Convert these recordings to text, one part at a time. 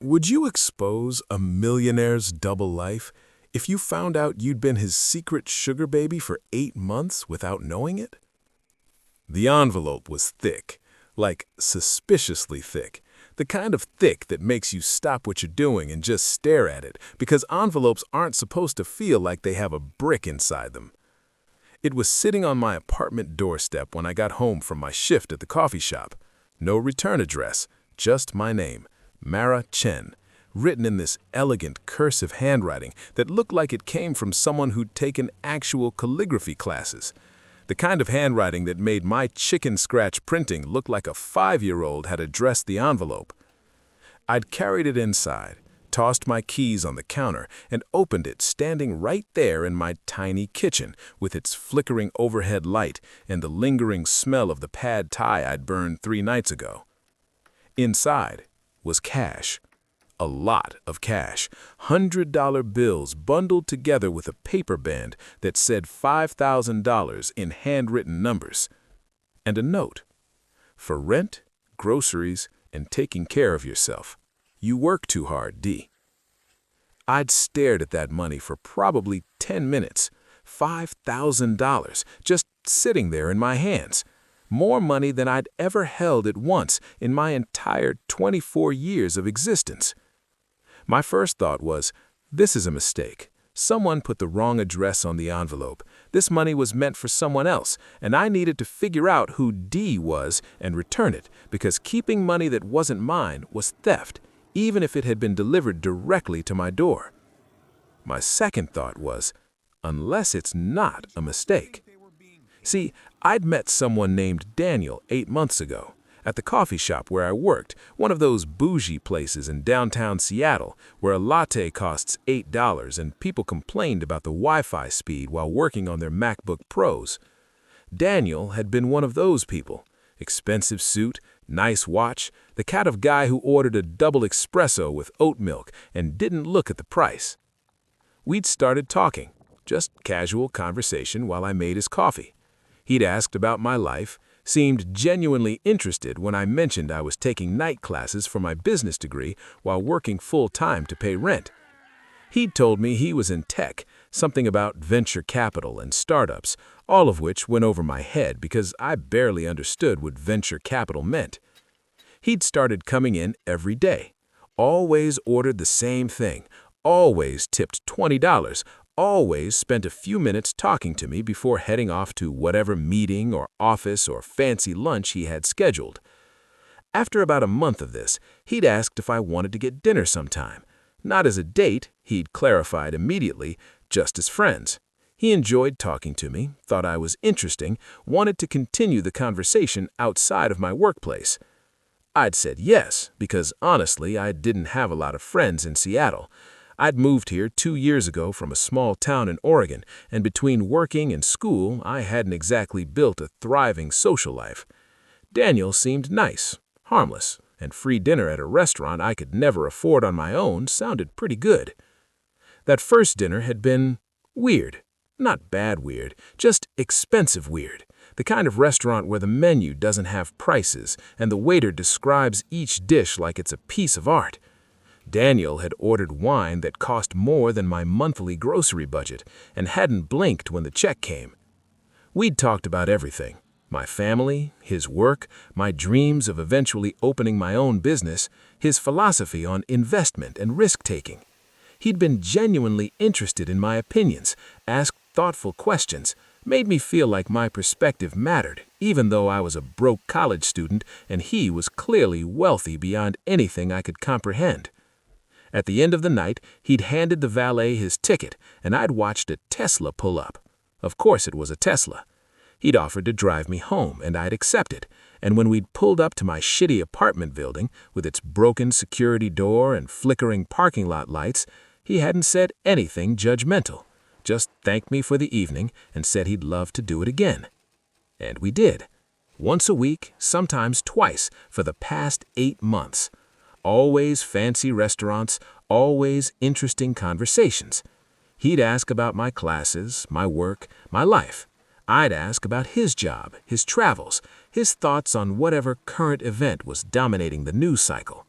Would you expose a millionaire's double life if you found out you'd been his secret sugar baby for 8 months without knowing it? The envelope was thick, like suspiciously thick, the kind of thick that makes you stop what you're doing and just stare at it because envelopes aren't supposed to feel like they have a brick inside them. It was sitting on my apartment doorstep when I got home from my shift at the coffee shop. No return address, just my name. Mara Chen, written in this elegant cursive handwriting that looked like it came from someone who'd taken actual calligraphy classes. The kind of handwriting that made my chicken scratch printing look like a 5-year-old had addressed the envelope. I'd carried it inside, tossed my keys on the counter, and opened it standing right there in my tiny kitchen with its flickering overhead light and the lingering smell of the pad thai I'd burned 3 nights ago. Inside was cash. A lot of cash. $100 bills bundled together with a paper band that said $5,000 in handwritten numbers. And a note. For rent, groceries, and taking care of yourself. You work too hard, D. I'd stared at that money for probably 10 minutes. $5,000 just sitting there in my hands. More money than I'd ever held at once in my entire 24 years of existence. My first thought was, this is a mistake. Someone put the wrong address on the envelope. This money was meant for someone else, and I needed to figure out who D was and return it, because keeping money that wasn't mine was theft, even if it had been delivered directly to my door. My second thought was, unless it's not a mistake. See, I'd met someone named Daniel 8 months ago at the coffee shop where I worked, one of those bougie places in downtown Seattle where a latte costs $8 and people complained about the Wi-Fi speed while working on their MacBook Pros. Daniel had been one of those people. Expensive suit, nice watch, the kind of guy who ordered a double espresso with oat milk and didn't look at the price. We'd started talking, just casual conversation while I made his coffee. He'd asked about my life, seemed genuinely interested when I mentioned I was taking night classes for my business degree while working full-time to pay rent. He'd told me he was in tech, something about venture capital and startups, all of which went over my head because I barely understood what venture capital meant. He'd started coming in every day, always ordered the same thing, always tipped $20, always spent a few minutes talking to me before heading off to whatever meeting or office or fancy lunch he had scheduled. After about a month of this, he'd asked if I wanted to get dinner sometime. Not as a date, he'd clarified immediately, just as friends. He enjoyed talking to me, thought I was interesting, wanted to continue the conversation outside of my workplace. I'd said yes, because honestly, I didn't have a lot of friends in Seattle. I'd moved here 2 years ago from a small town in Oregon, and between working and school, I hadn't exactly built a thriving social life. Daniel seemed nice, harmless, and free dinner at a restaurant I could never afford on my own sounded pretty good. That first dinner had been weird. Not bad weird, just expensive weird. The kind of restaurant where the menu doesn't have prices, and the waiter describes each dish like it's a piece of art. Daniel had ordered wine that cost more than my monthly grocery budget and hadn't blinked when the check came. We'd talked about everything. My family, his work, my dreams of eventually opening my own business, his philosophy on investment and risk-taking. He'd been genuinely interested in my opinions, asked thoughtful questions, made me feel like my perspective mattered, even though I was a broke college student and he was clearly wealthy beyond anything I could comprehend. At the end of the night, he'd handed the valet his ticket, and I'd watched a Tesla pull up. Of course it was a Tesla. He'd offered to drive me home, and I'd accepted. And when we'd pulled up to my shitty apartment building, with its broken security door and flickering parking lot lights, he hadn't said anything judgmental, just thanked me for the evening and said he'd love to do it again. And we did. Once a week, sometimes twice, for the past 8 months. Always fancy restaurants, always interesting conversations. He'd ask about my classes, my work, my life. I'd ask about his job, his travels, his thoughts on whatever current event was dominating the news cycle.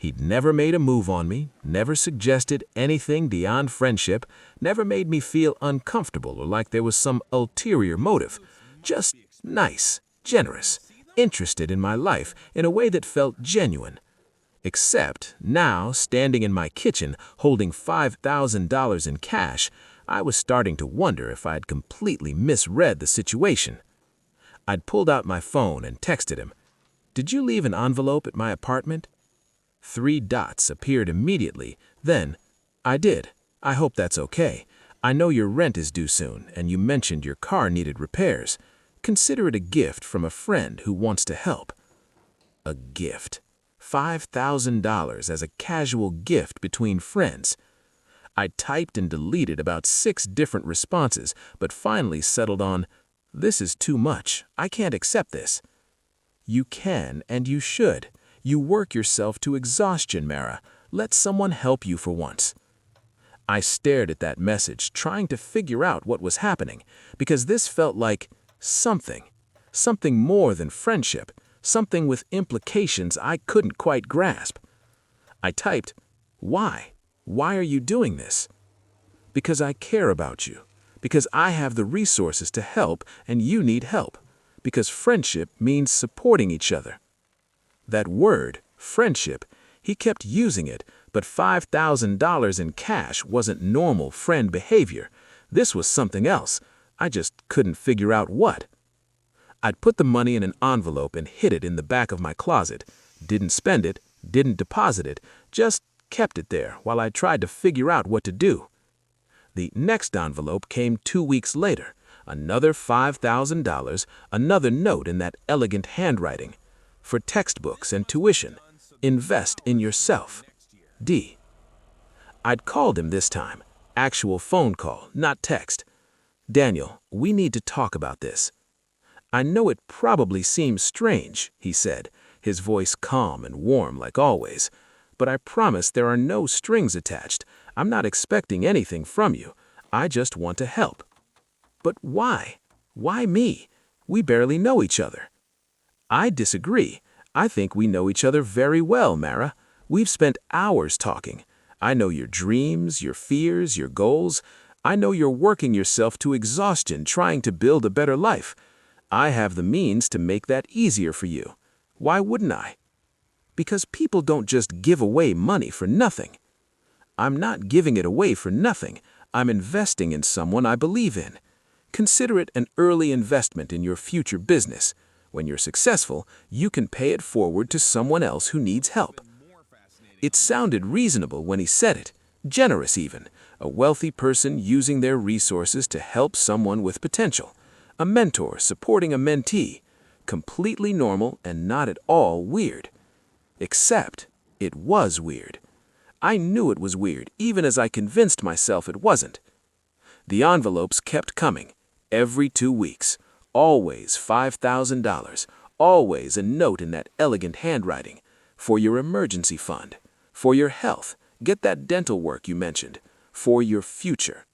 He'd never made a move on me, never suggested anything beyond friendship, never made me feel uncomfortable or like there was some ulterior motive. Just nice, generous, interested in my life in a way that felt genuine. Except now, standing in my kitchen, holding $5,000 in cash, I was starting to wonder if I'd completely misread the situation. I'd pulled out my phone and texted him, "Did you leave an envelope at my apartment?" 3 dots appeared immediately. Then, "I did. I hope that's okay. I know your rent is due soon, and you mentioned your car needed repairs. Consider it a gift from a friend who wants to help." A gift. $5,000 as a casual gift between friends. I typed and deleted about 6 different responses, but finally settled on, "This is too much. I can't accept this." You can and you should. You work yourself to exhaustion, Mara. Let someone help you for once. I stared at that message, trying to figure out what was happening, because this felt like something more than friendship, something with implications I couldn't quite grasp. I typed, "Why? Why are you doing this?" "Because I care about you. Because I have the resources to help and you need help. Because friendship means supporting each other." That word, friendship, he kept using it, but $5,000 in cash wasn't normal friend behavior. This was something else. I just couldn't figure out what. I'd put the money in an envelope and hid it in the back of my closet. Didn't spend it, didn't deposit it, just kept it there while I tried to figure out what to do. The next envelope came 2 weeks later. Another $5,000, another note in that elegant handwriting. "For textbooks and tuition, invest in yourself. D." I'd called him this time. Actual phone call, not text. "Daniel, we need to talk about this." "I know it probably seems strange," he said, his voice calm and warm like always, "but I promise there are no strings attached. I'm not expecting anything from you. I just want to help." "But why? Why me? We barely know each other." "I disagree. I think we know each other very well, Mara. We've spent hours talking. I know your dreams, your fears, your goals. I know you're working yourself to exhaustion trying to build a better life. I have the means to make that easier for you. Why wouldn't I? Because people don't just give away money for nothing. I'm not giving it away for nothing. I'm investing in someone I believe in. Consider it an early investment in your future business. When you're successful, you can pay it forward to someone else who needs help." It sounded reasonable when he said it, generous even, a wealthy person using their resources to help someone with potential, a mentor supporting a mentee, completely normal and not at all weird. Except it was weird. I knew it was weird, even as I convinced myself it wasn't. The envelopes kept coming, every 2 weeks, always $5,000, always a note in that elegant handwriting, "For your emergency fund, for your health, get that dental work you mentioned, for your future."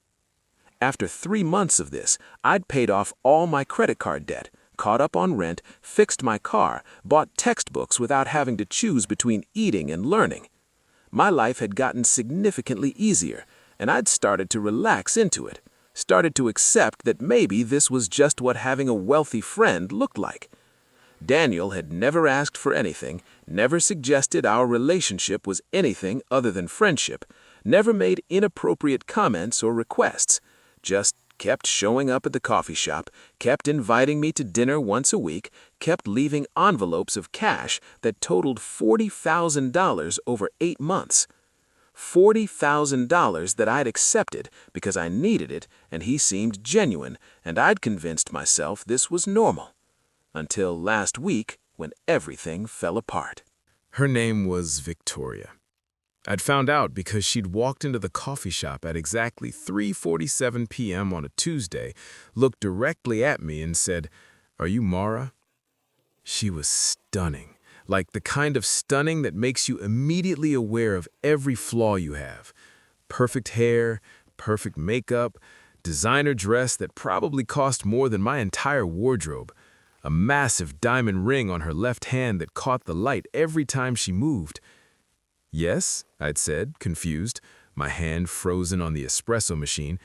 After 3 months of this, I'd paid off all my credit card debt, caught up on rent, fixed my car, bought textbooks without having to choose between eating and learning. My life had gotten significantly easier, and I'd started to relax into it, started to accept that maybe this was just what having a wealthy friend looked like. Daniel had never asked for anything, never suggested our relationship was anything other than friendship, never made inappropriate comments or requests, just kept showing up at the coffee shop, kept inviting me to dinner once a week, kept leaving envelopes of cash that totaled $40,000 over 8 months. $40,000 that I'd accepted because I needed it and he seemed genuine, and I'd convinced myself this was normal. Until last week, when everything fell apart. Her name was Victoria. I'd found out because she'd walked into the coffee shop at exactly 3:47 p.m. on a Tuesday, looked directly at me and said, "Are you Mara?" She was stunning, like the kind of stunning that makes you immediately aware of every flaw you have. Perfect hair, perfect makeup, designer dress that probably cost more than my entire wardrobe, a massive diamond ring on her left hand that caught the light every time she moved. Yes, I'd said, confused, my hand frozen on the espresso machine.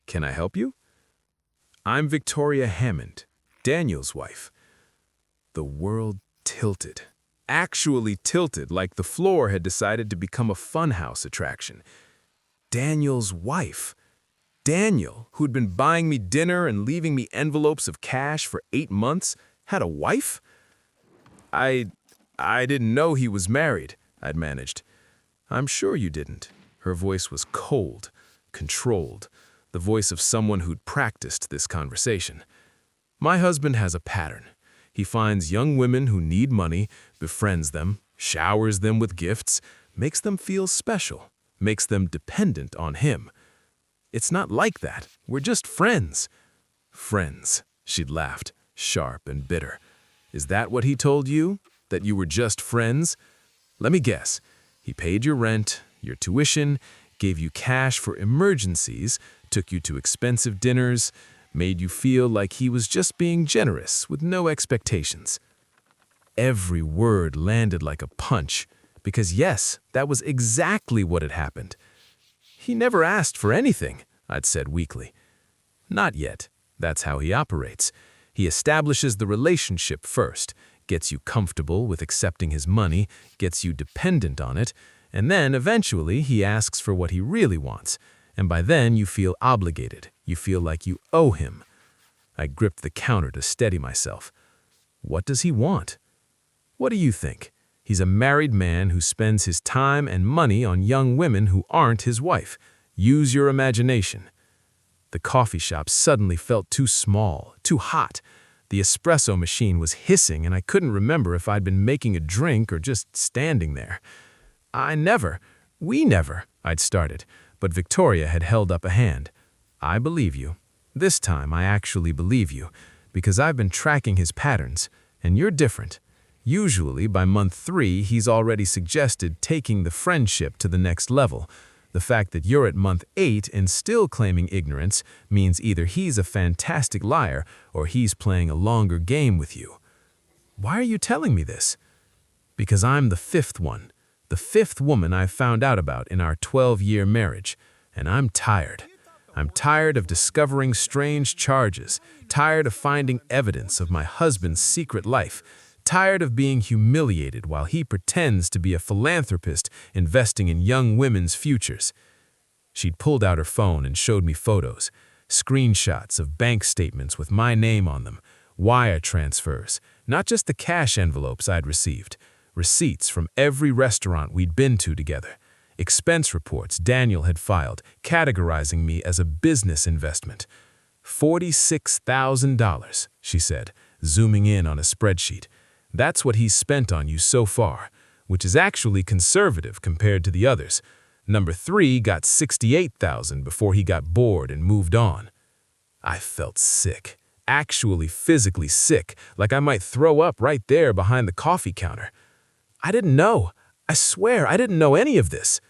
Can I help you? I'm Victoria Hammond, Daniel's wife. The world tilted. Actually tilted, like the floor had decided to become a funhouse attraction. Daniel's wife. Daniel, who'd been buying me dinner and leaving me envelopes of cash for 8 months, had a wife? I didn't know he was married, I'd managed. I'm sure you didn't. Her voice was cold, controlled, the voice of someone who'd practiced this conversation. My husband has a pattern. He finds young women who need money, befriends them, showers them with gifts, makes them feel special, makes them dependent on him. It's not like that. We're just friends. Friends, she'd laughed, sharp and bitter. Is that what he told you? That you were just friends? Let me guess. He paid your rent, your tuition, gave you cash for emergencies, took you to expensive dinners, made you feel like he was just being generous with no expectations. Every word landed like a punch, because yes, that was exactly what had happened. He never asked for anything, I'd said weakly. Not yet. That's how he operates. He establishes the relationship first, gets you comfortable with accepting his money, gets you dependent on it, and then eventually he asks for what he really wants, and by then you feel obligated, you feel like you owe him. I gripped the counter to steady myself. What does he want? What do you think? He's a married man who spends his time and money on young women who aren't his wife. Use your imagination. The coffee shop suddenly felt too small, too hot. The espresso machine was hissing and I couldn't remember if I'd been making a drink or just standing there. We never, I'd started, but Victoria had held up a hand. I believe you. This time I actually believe you, because I've been tracking his patterns, and you're different. Usually, by month 3, he's already suggested taking the friendship to the next level. The fact that you're at month 8 and still claiming ignorance means either he's a fantastic liar or he's playing a longer game with you. Why are you telling me this? Because I'm the 5th one, the 5th woman I've found out about in our 12-year marriage, and I'm tired. I'm tired of discovering strange charges, tired of finding evidence of my husband's secret life, tired of being humiliated while he pretends to be a philanthropist investing in young women's futures. She'd pulled out her phone and showed me photos, screenshots of bank statements with my name on them, wire transfers, not just the cash envelopes I'd received, receipts from every restaurant we'd been to together, expense reports Daniel had filed, categorizing me as a business investment. $46,000, she said, zooming in on a spreadsheet. That's what he's spent on you so far, which is actually conservative compared to the others. Number 3 got $68,000 before he got bored and moved on. I felt sick, actually physically sick, like I might throw up right there behind the coffee counter. I didn't know. I swear I didn't know any of this.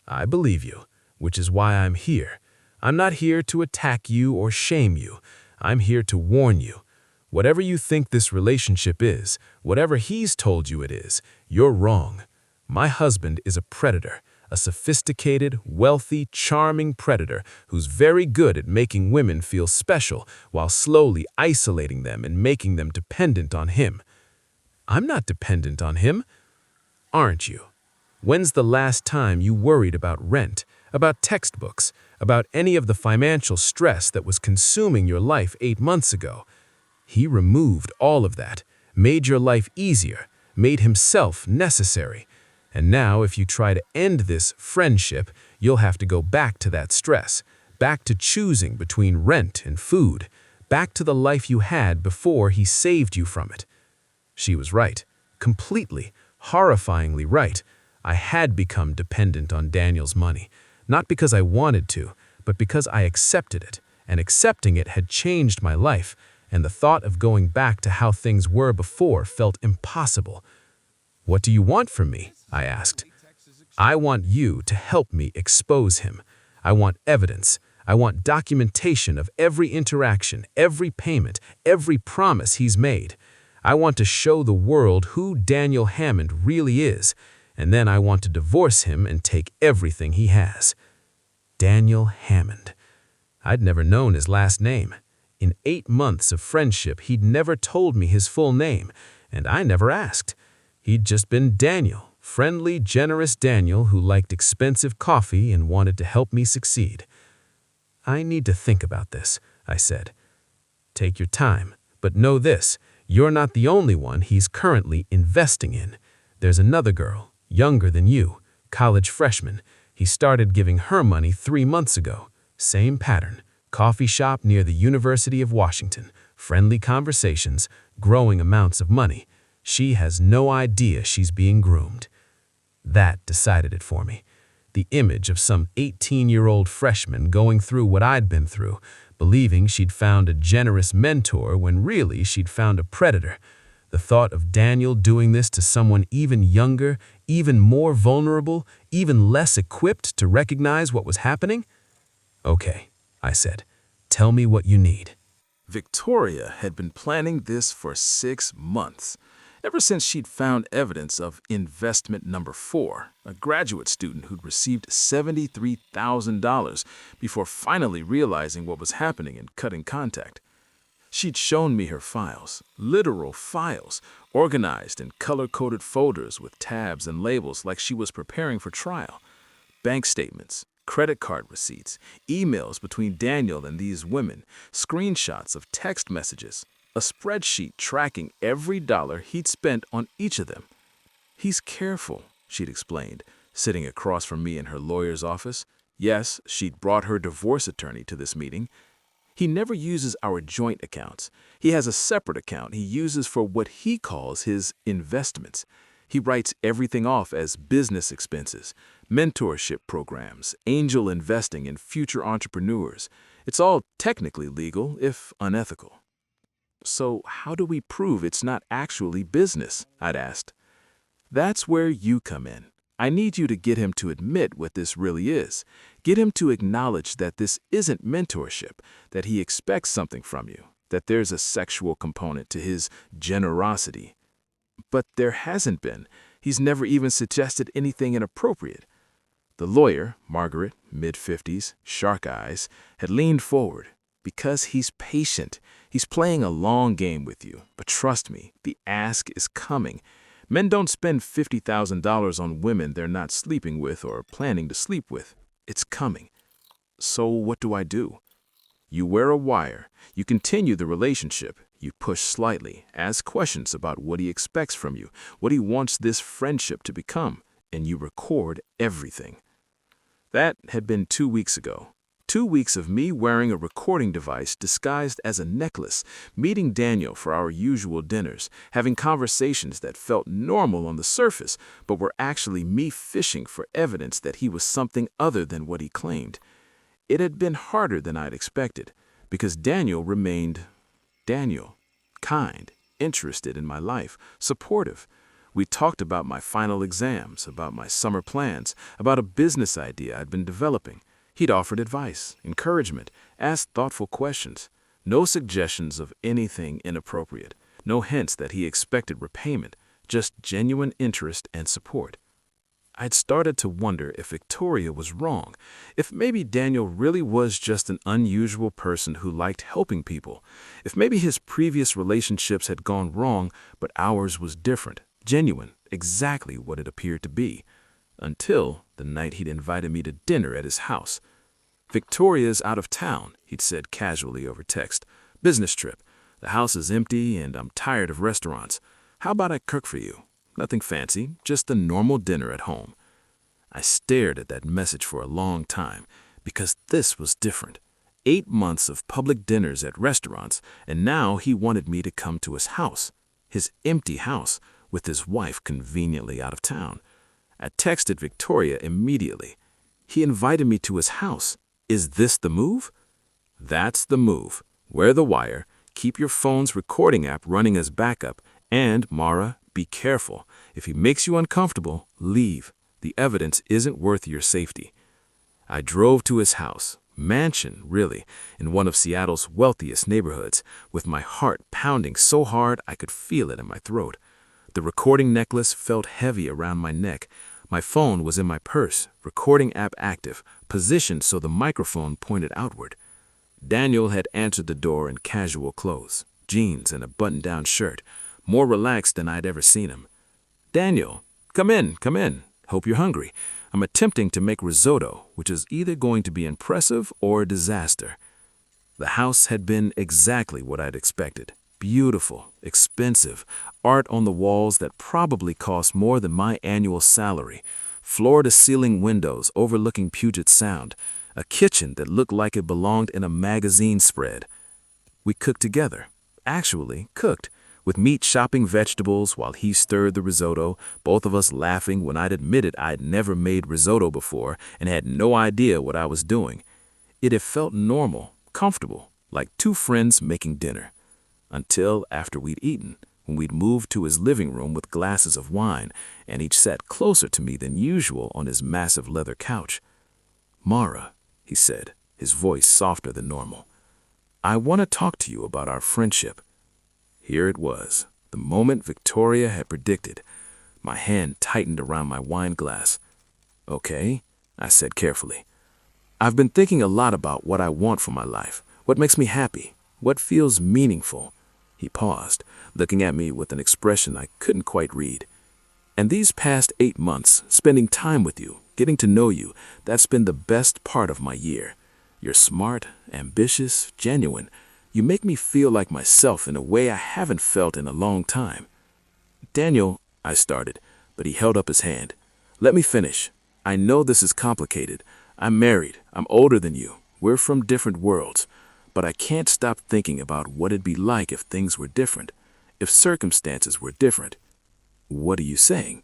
I believe you, which is why I'm here. I'm not here to attack you or shame you. I'm here to warn you. Whatever you think this relationship is, whatever he's told you it is, you're wrong. My husband is a predator, a sophisticated, wealthy, charming predator who's very good at making women feel special while slowly isolating them and making them dependent on him. I'm not dependent on him. Aren't you? When's the last time you worried about rent, about textbooks, about any of the financial stress that was consuming your life 8 months ago? He removed all of that, made your life easier, made himself necessary. And now if you try to end this friendship, you'll have to go back to that stress, back to choosing between rent and food, back to the life you had before he saved you from it. She was right, completely, horrifyingly right. I had become dependent on Daniel's money, not because I wanted to, but because I accepted it, and accepting it had changed my life, and the thought of going back to how things were before felt impossible. What do you want from me? I asked. I want you to help me expose him. I want evidence. I want documentation of every interaction, every payment, every promise he's made. I want to show the world who Daniel Hammond really is, and then I want to divorce him and take everything he has. Daniel Hammond. I'd never known his last name. In 8 months of friendship, he'd never told me his full name, and I never asked. He'd just been Daniel, friendly, generous Daniel who liked expensive coffee and wanted to help me succeed. I need to think about this, I said. Take your time, but know this, you're not the only one he's currently investing in. There's another girl, younger than you, college freshman. He started giving her money 3 months ago. Same pattern, coffee shop near the University of Washington, friendly conversations, growing amounts of money. She has no idea she's being groomed. That decided it for me. The image of some 18-year-old freshman going through what I'd been through, believing she'd found a generous mentor when really she'd found a predator. The thought of Daniel doing this to someone even younger, even more vulnerable, even less equipped to recognize what was happening? Okay, I said, tell me what you need. Victoria had been planning this for 6 months, ever since she'd found evidence of investment number 4, a graduate student who'd received $73,000 before finally realizing what was happening and cutting contact. She'd shown me her files, literal files, organized in color-coded folders with tabs and labels like she was preparing for trial. Bank statements, credit card receipts, emails between Daniel and these women, screenshots of text messages, a spreadsheet tracking every dollar he'd spent on each of them. He's careful, she'd explained, sitting across from me in her lawyer's office. Yes, she'd brought her divorce attorney to this meeting. He never uses our joint accounts. He has a separate account he uses for what he calls his investments. He writes everything off as business expenses, mentorship programs, angel investing in future entrepreneurs. It's all technically legal, if unethical. So how do we prove it's not actually business? I'd asked. That's where you come in. I need you to get him to admit what this really is. Get him to acknowledge that this isn't mentorship, that he expects something from you, that there's a sexual component to his generosity. But there hasn't been. He's never even suggested anything inappropriate. The lawyer, Margaret, mid-50s, shark eyes, had leaned forward. Because he's patient. He's playing a long game with you. But trust me, the ask is coming. Men don't spend $50,000 on women they're not sleeping with or planning to sleep with. It's coming. So what do I do? You wear a wire. You continue the relationship. You push slightly, ask questions about what he expects from you, what he wants this friendship to become, and you record everything. That had been 2 weeks ago. 2 weeks of me wearing a recording device disguised as a necklace, meeting Daniel for our usual dinners, having conversations that felt normal on the surface, but were actually me fishing for evidence that he was something other than what he claimed. It had been harder than I'd expected, because Daniel remained Daniel, kind, interested in my life, supportive. We talked about my final exams, about my summer plans, about a business idea I'd been developing. He'd offered advice, encouragement, asked thoughtful questions. No suggestions of anything inappropriate. No hints that he expected repayment, just genuine interest and support. I'd started to wonder if Victoria was wrong, if maybe Daniel really was just an unusual person who liked helping people, if maybe his previous relationships had gone wrong, but ours was different, genuine, exactly what it appeared to be. Until the night he'd invited me to dinner at his house. Victoria's out of town, he'd said casually over text. Business trip. The house is empty and I'm tired of restaurants. How about I cook for you? Nothing fancy, just a normal dinner at home. I stared at that message for a long time because this was different. 8 months of public dinners at restaurants, and now he wanted me to come to his house, his empty house, with his wife conveniently out of town. I texted Victoria immediately. He invited me to his house. Is this the move? That's the move. Wear the wire, keep your phone's recording app running as backup, and, Mara, be careful. If he makes you uncomfortable, leave. The evidence isn't worth your safety. I drove to his house, mansion, really, in one of Seattle's wealthiest neighborhoods, with my heart pounding so hard I could feel it in my throat. The recording necklace felt heavy around my neck. My phone was in my purse, recording app active, positioned so the microphone pointed outward. Daniel had answered the door in casual clothes, jeans and a button-down shirt, more relaxed than I'd ever seen him. "Daniel, come in, come in. Hope you're hungry. I'm attempting to make risotto, which is either going to be impressive or a disaster." The house had been exactly what I'd expected. Beautiful, expensive, art on the walls that probably cost more than my annual salary, floor-to-ceiling windows overlooking Puget Sound, a kitchen that looked like it belonged in a magazine spread. We cooked together, actually cooked, with meat chopping vegetables while he stirred the risotto, both of us laughing when I'd admitted I'd never made risotto before and had no idea what I was doing. It had felt normal, comfortable, like two friends making dinner. Until after we'd eaten, when we'd moved to his living room with glasses of wine, and each sat closer to me than usual on his massive leather couch. "Mara," he said, his voice softer than normal, "I want to talk to you about our friendship." Here it was, the moment Victoria had predicted. My hand tightened around my wine glass. "Okay," I said carefully. "I've been thinking a lot about what I want for my life, what makes me happy, what feels meaningful." He paused, looking at me with an expression I couldn't quite read. "And these past 8 months, spending time with you, getting to know you, that's been the best part of my year. You're smart, ambitious, genuine. You make me feel like myself in a way I haven't felt in a long time." "Daniel," I started, but he held up his hand. "Let me finish. I know this is complicated. I'm married. I'm older than you. We're from different worlds. But I can't stop thinking about what it'd be like if things were different, if circumstances were different." "What are you saying?"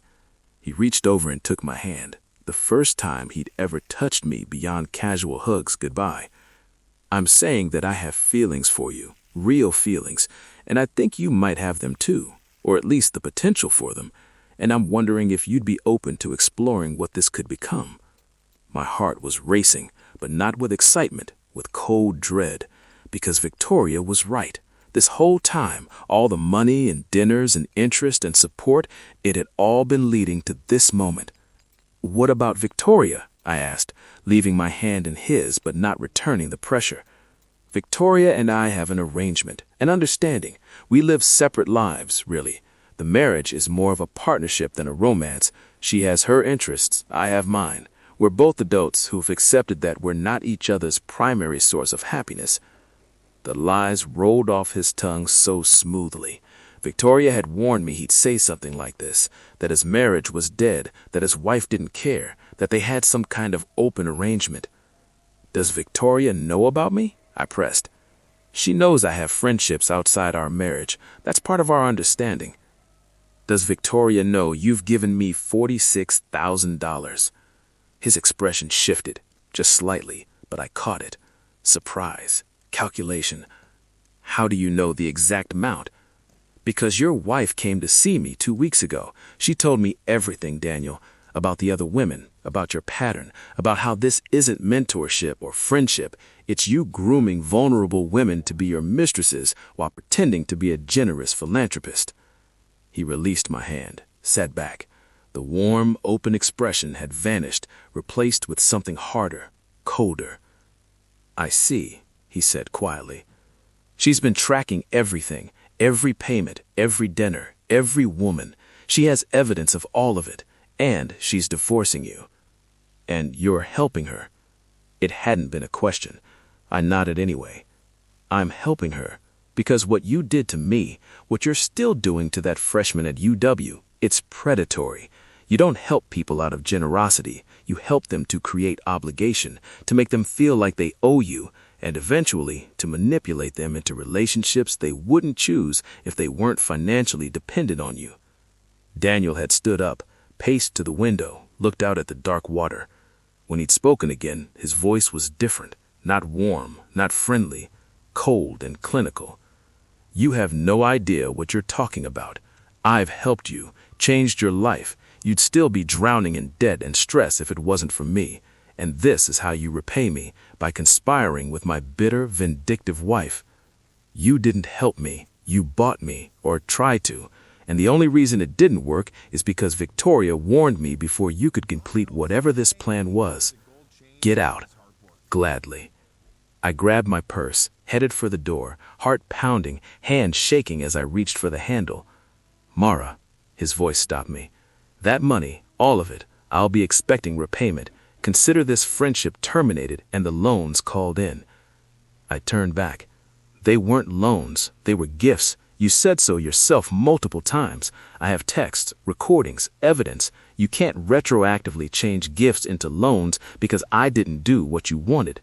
He reached over and took my hand, the first time he'd ever touched me beyond casual hugs goodbye. "I'm saying that I have feelings for you, real feelings, and I think you might have them too, or at least the potential for them, and I'm wondering if you'd be open to exploring what this could become." My heart was racing, but not with excitement, with cold dread. Because Victoria was right. This whole time, all the money and dinners and interest and support, it had all been leading to this moment. "What about Victoria?" I asked, leaving my hand in his but not returning the pressure. "Victoria and I have an arrangement, an understanding. We live separate lives, really. The marriage is more of a partnership than a romance. She has her interests, I have mine. We're both adults who've accepted that we're not each other's primary source of happiness." The lies rolled off his tongue so smoothly. Victoria had warned me he'd say something like this, that his marriage was dead, that his wife didn't care, that they had some kind of open arrangement. "Does Victoria know about me?" I pressed. "She knows I have friendships outside our marriage. That's part of our understanding." "Does Victoria know you've given me $46,000? His expression shifted, just slightly, but I caught it. Surprise. Calculation. "How do you know the exact amount?" "Because your wife came to see me 2 weeks ago. She told me everything, Daniel, about the other women, about your pattern, about how this isn't mentorship or friendship. It's you grooming vulnerable women to be your mistresses while pretending to be a generous philanthropist." He released my hand, sat back. The warm, open expression had vanished, replaced with something harder, colder. "I see," he said quietly. "She's been tracking everything, every payment, every dinner, every woman. She has evidence of all of it, and she's divorcing you. And you're helping her." It hadn't been a question. I nodded anyway. "I'm helping her because what you did to me, what you're still doing to that freshman at UW, it's predatory. You don't help people out of generosity. You help them to create obligation, to make them feel like they owe you, and eventually to manipulate them into relationships they wouldn't choose if they weren't financially dependent on you." Daniel had stood up, paced to the window, looked out at the dark water. When he'd spoken again, his voice was different, not warm, not friendly, cold and clinical. "You have no idea what you're talking about. I've helped you, changed your life. You'd still be drowning in debt and stress if it wasn't for me. And this is how you repay me, by conspiring with my bitter, vindictive wife. You didn't help me, you bought me, or tried to, And the only reason it didn't work is because Victoria warned me before you could complete whatever this plan was. Get out. Gladly. I grabbed my purse, headed for the door, heart pounding, hand shaking as I reached for the handle. Mara, his voice stopped me. That money, all of it, I'll be expecting repayment. Consider this friendship terminated and the loans called in. I turned back. They weren't loans, they were gifts. You said so yourself multiple times. I have texts, recordings, evidence. You can't retroactively change gifts into loans because I didn't do what you wanted.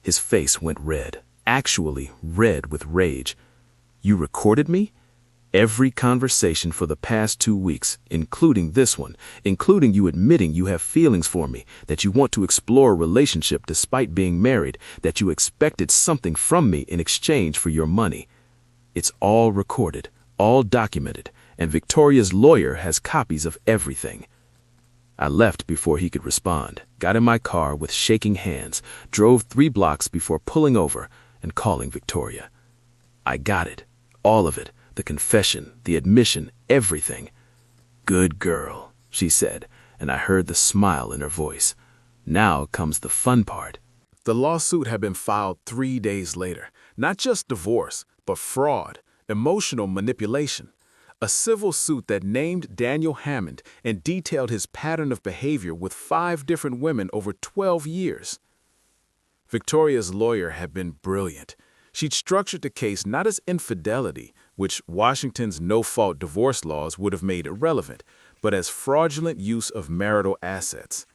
His face went red, actually red with rage. You recorded me? Every conversation for the past 2 weeks, including this one, including you admitting you have feelings for me, that you want to explore a relationship despite being married, that you expected something from me in exchange for your money. It's all recorded, all documented, and Victoria's lawyer has copies of everything. I left before he could respond, got in my car with shaking hands, drove 3 blocks before pulling over and calling Victoria. I got it, all of it, the confession, the admission, everything. Good girl, she said, and I heard the smile in her voice. Now comes the fun part. The lawsuit had been filed 3 days later. Not just divorce, but fraud, emotional manipulation. A civil suit that named Daniel Hammond and detailed his pattern of behavior with 5 different women over 12 years. Victoria's lawyer had been brilliant. She'd structured the case not as infidelity, which Washington's no-fault divorce laws would have made irrelevant, but as fraudulent use of marital assets.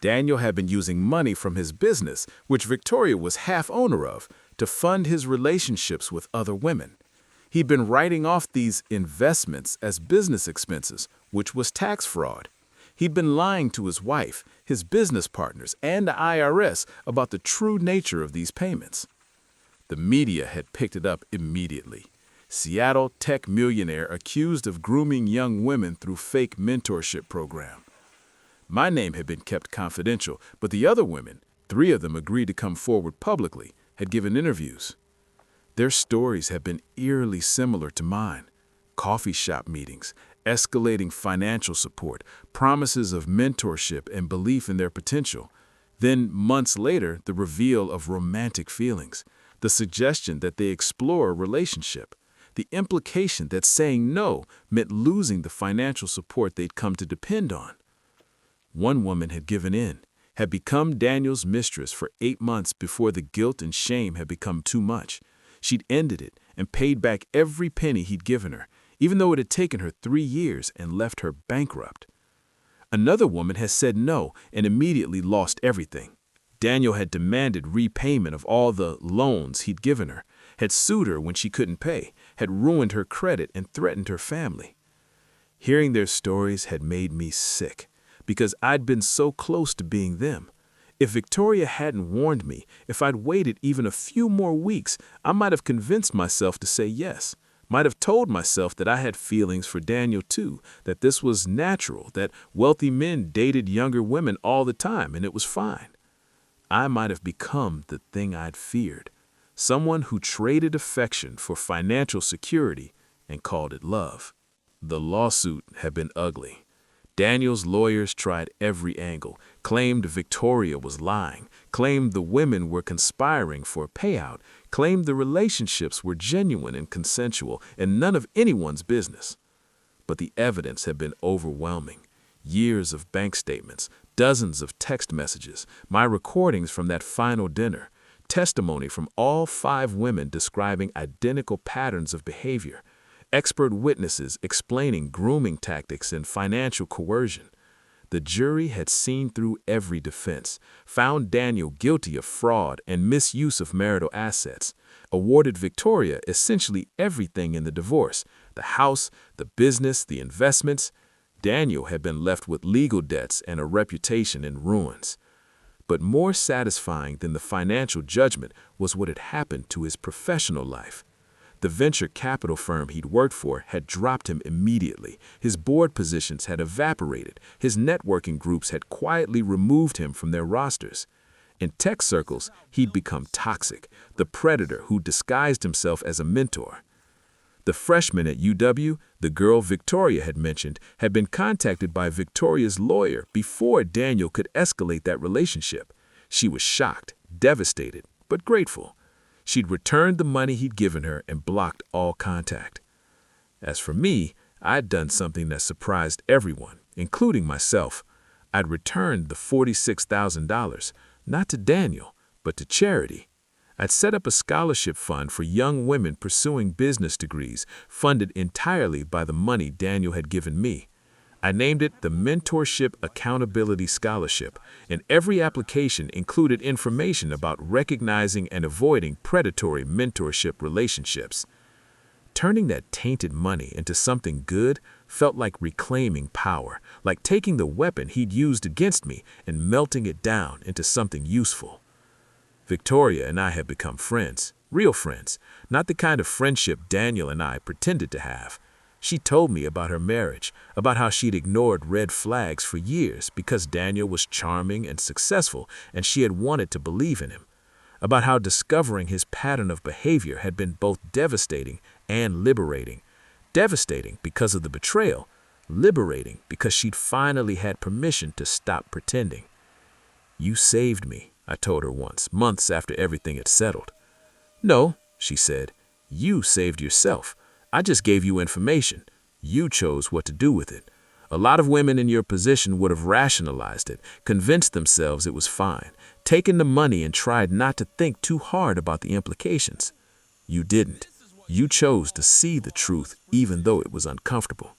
Daniel had been using money from his business, which Victoria was half owner of, to fund his relationships with other women. He'd been writing off these investments as business expenses, which was tax fraud. He'd been lying to his wife, his business partners, and the IRS about the true nature of these payments. The media had picked it up immediately. Seattle tech millionaire accused of grooming young women through fake mentorship program. My name had been kept confidential, but the other women, 3 of them agreed to come forward publicly, had given interviews. Their stories had been eerily similar to mine. Coffee shop meetings, escalating financial support, promises of mentorship and belief in their potential. Then, months later, the reveal of romantic feelings, the suggestion that they explore a relationship, the implication that saying no meant losing the financial support they'd come to depend on. One woman had given in, had become Daniel's mistress for 8 months before the guilt and shame had become too much. She'd ended it and paid back every penny he'd given her, even though it had taken her 3 years and left her bankrupt. Another woman had said no and immediately lost everything. Daniel had demanded repayment of all the loans he'd given her, had sued her when she couldn't pay, had ruined her credit and threatened her family. Hearing their stories had made me sick, because I'd been so close to being them. If Victoria hadn't warned me, if I'd waited even a few more weeks, I might have convinced myself to say yes, might have told myself that I had feelings for Daniel too, that this was natural, that wealthy men dated younger women all the time and it was fine. I might have become the thing I'd feared, someone who traded affection for financial security and called it love. The lawsuit had been ugly. Daniel's lawyers tried every angle, claimed Victoria was lying, claimed the women were conspiring for a payout, claimed the relationships were genuine and consensual and none of anyone's business. But the evidence had been overwhelming. Years of bank statements, dozens of text messages, my recordings from that final dinner, testimony from all 5 women describing identical patterns of behavior, expert witnesses explaining grooming tactics and financial coercion. The jury had seen through every defense, found Daniel guilty of fraud and misuse of marital assets, awarded Victoria essentially everything in the divorce, the house, the business, the investments. Daniel had been left with legal debts and a reputation in ruins. But more satisfying than the financial judgment was what had happened to his professional life. The venture capital firm he'd worked for had dropped him immediately. His board positions had evaporated. His networking groups had quietly removed him from their rosters. In tech circles, he'd become toxic, the predator who disguised himself as a mentor. The freshman at UW, the girl Victoria had mentioned, had been contacted by Victoria's lawyer before Daniel could escalate that relationship. She was shocked, devastated, but grateful. She'd returned the money he'd given her and blocked all contact. As for me, I'd done something that surprised everyone, including myself. I'd returned the $46,000, not to Daniel, but to charity. I'd set up a scholarship fund for young women pursuing business degrees, funded entirely by the money Daniel had given me. I named it the Mentorship Accountability Scholarship, and every application included information about recognizing and avoiding predatory mentorship relationships. Turning that tainted money into something good felt like reclaiming power, like taking the weapon he'd used against me and melting it down into something useful. Victoria and I had become friends, real friends, not the kind of friendship Daniel and I pretended to have. She told me about her marriage, about how she'd ignored red flags for years because Daniel was charming and successful and she had wanted to believe in him, about how discovering his pattern of behavior had been both devastating and liberating. Devastating because of the betrayal, liberating because she'd finally had permission to stop pretending. "You saved me," I told her once, months after everything had settled. "No," she said, "you saved yourself. I just gave you information. You chose what to do with it. A lot of women in your position would have rationalized it, convinced themselves it was fine, taken the money and tried not to think too hard about the implications. You didn't. You chose to see the truth even though it was uncomfortable.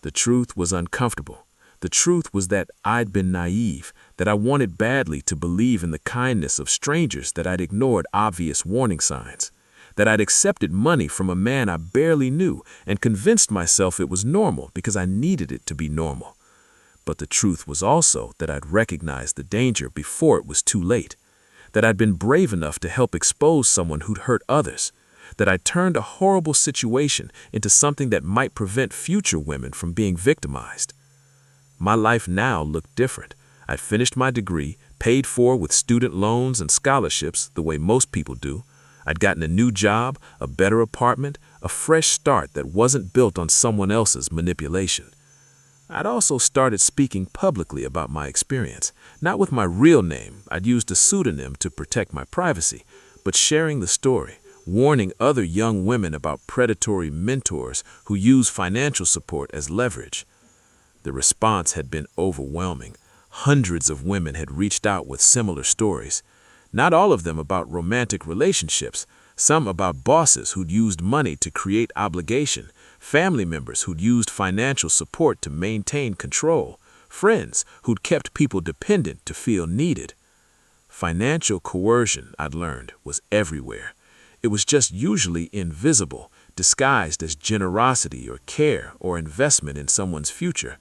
The truth was uncomfortable. The truth was that I'd been naive, that I wanted badly to believe in the kindness of strangers, that I'd ignored obvious warning signs, that I'd accepted money from a man I barely knew and convinced myself it was normal because I needed it to be normal. But the truth was also that I'd recognized the danger before it was too late, that I'd been brave enough to help expose someone who'd hurt others, that I'd turned a horrible situation into something that might prevent future women from being victimized. My life now looked different. I'd finished my degree, paid for with student loans and scholarships the way most people do. I'd gotten a new job, a better apartment, a fresh start that wasn't built on someone else's manipulation. I'd also started speaking publicly about my experience, not with my real name. I'd used a pseudonym to protect my privacy, but sharing the story, warning other young women about predatory mentors who use financial support as leverage. The response had been overwhelming. Hundreds of women had reached out with similar stories. Not all of them about romantic relationships, some about bosses who'd used money to create obligation, family members who'd used financial support to maintain control, friends who'd kept people dependent to feel needed. Financial coercion, I'd learned, was everywhere. It was just usually invisible, disguised as generosity or care or investment in someone's future.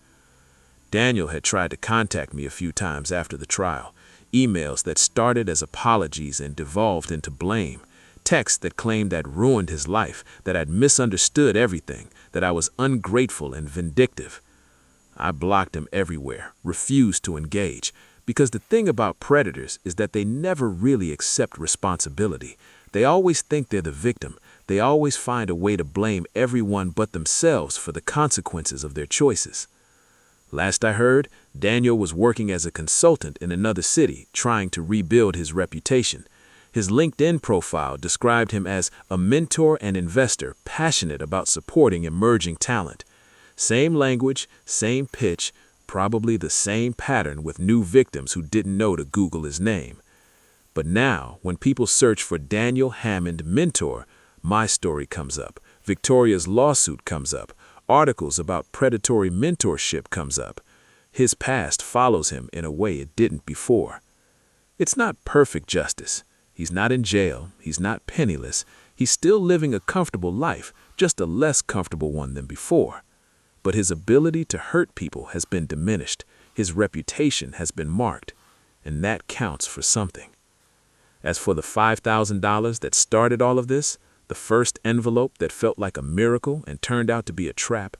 Daniel had tried to contact me a few times after the trial, emails that started as apologies and devolved into blame, texts that claimed I'd ruined his life, that I'd misunderstood everything, that I was ungrateful and vindictive. I blocked him everywhere, refused to engage, because the thing about predators is that they never really accept responsibility. They always think they're the victim. They always find a way to blame everyone but themselves for the consequences of their choices. Last I heard, Daniel was working as a consultant in another city, trying to rebuild his reputation. His LinkedIn profile described him as a mentor and investor passionate about supporting emerging talent. Same language, same pitch, probably the same pattern with new victims who didn't know to Google his name. But now, when people search for Daniel Hammond mentor, my story comes up, Victoria's lawsuit comes up, articles about predatory mentorship comes up. His past follows him in a way it didn't before. It's not perfect justice. He's not in jail. He's not penniless. He's still living a comfortable life, just a less comfortable one than before. But his ability to hurt people has been diminished. His reputation has been marked, and that counts for something. As for the $5,000 that started all of this, the first envelope that felt like a miracle and turned out to be a trap,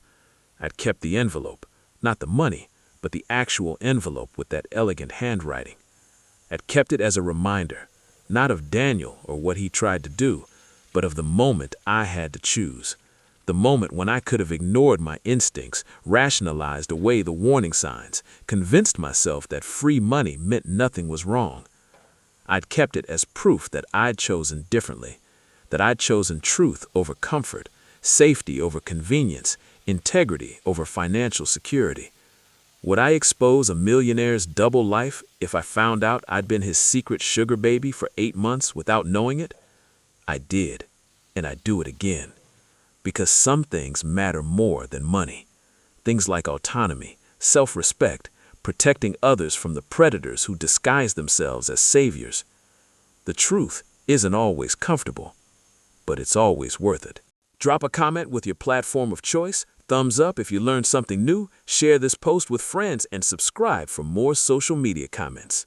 I'd kept the envelope, not the money, but the actual envelope with that elegant handwriting. I'd kept it as a reminder, not of Daniel or what he tried to do, but of the moment I had to choose. The moment when I could have ignored my instincts, rationalized away the warning signs, convinced myself that free money meant nothing was wrong. I'd kept it as proof that I'd chosen differently, that I'd chosen truth over comfort, safety over convenience, integrity over financial security. Would I expose a millionaire's double life if I found out I'd been his secret sugar baby for 8 months without knowing it? I did, and I'd do it again. Because some things matter more than money. Things like autonomy, self-respect, protecting others from the predators who disguise themselves as saviors. The truth isn't always comfortable, but it's always worth it. Drop a comment with your platform of choice, thumbs up if you learned something new, share this post with friends, and subscribe for more social media comments.